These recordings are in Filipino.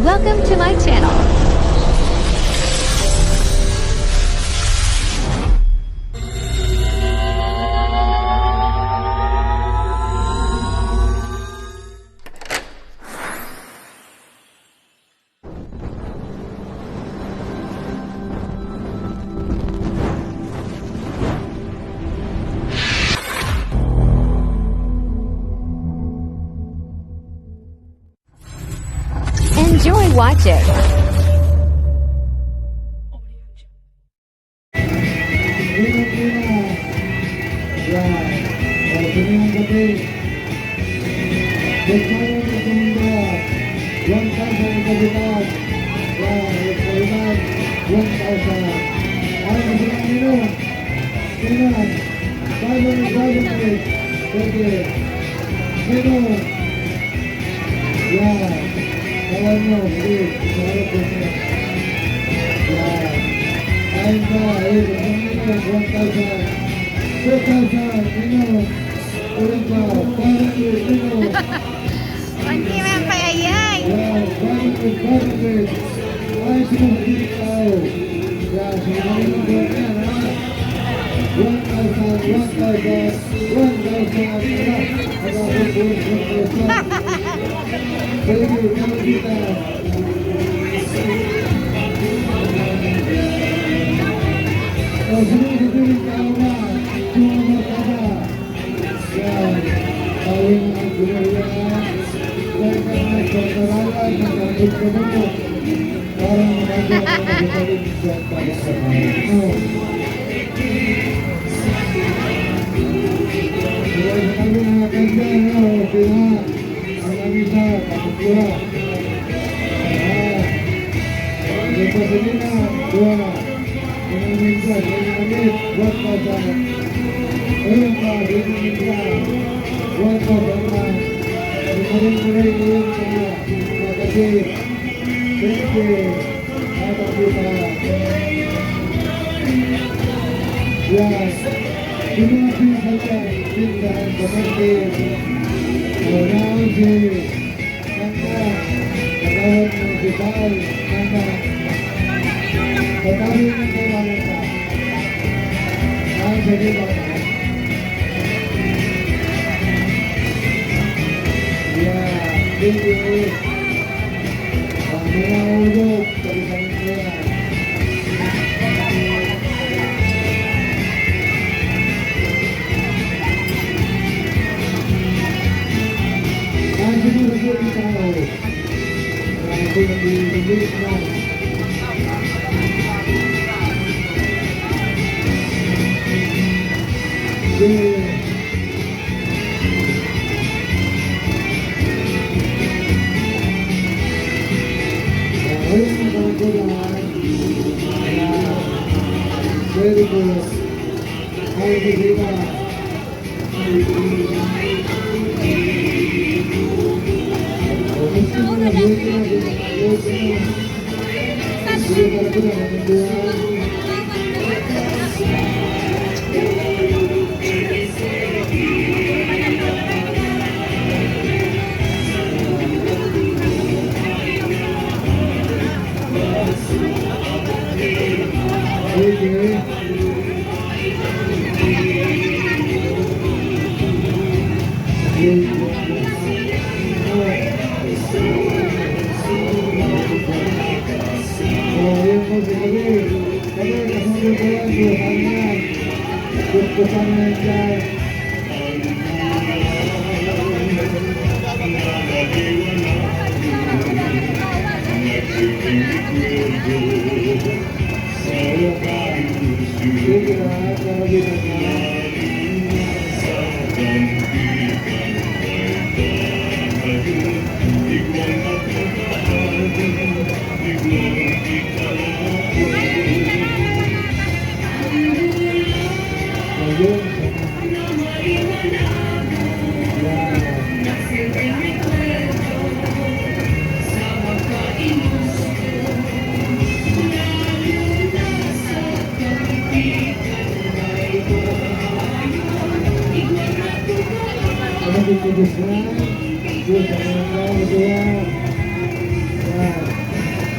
Welcome to my channel. Enjoy watching. Kawan mo, please, isarap ko niya. Yan. Ayun ba, ayun, isang 1,000. 2,000, ino. Ulit ba, parang yun, ino. Hindi man payayay. Yan, parang yun. Ay, sinasalit tao. Yan, sinasalit mo yan, ha? 1,000, 1,000. Thank you, Kapitita. Sunod-sunod tao na, sumamasada. Yan, tawin ang ginaya. Dahil ka na nagpaparalan, nagkakit ka mo. Parang magagawa ka na gagaling siya para sa mga. Kaya kami mga kanya, okay na. Ang isa, kapitula. Ang pasalina, dua. Ang minsan, ang amit, buat pa sa. Ayun pa, dito minsa. Buat pa sa mga. Ang maring-maring yun sa mga kapit. Thank you. At ang kita. Yes. Semua pihak tindakan kementerian Orange, Nanda, Kawan Municipal, Nanda, Tetapi nanti wanita, jadi wanita. Ya, ini, kami untuk dari kementerian. Very good. Hai kita.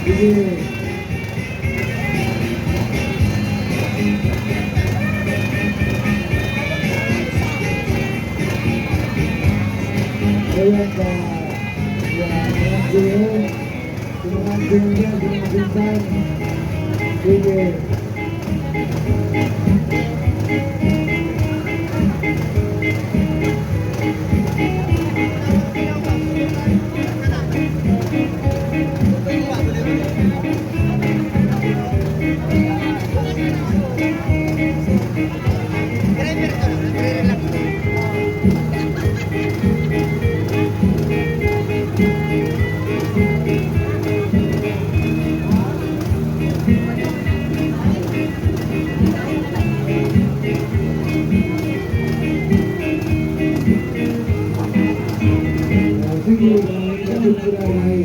Sige. Ayan ka. Yan. Sinansin niya. Sinansin. Sige. Sige, kapit sila ay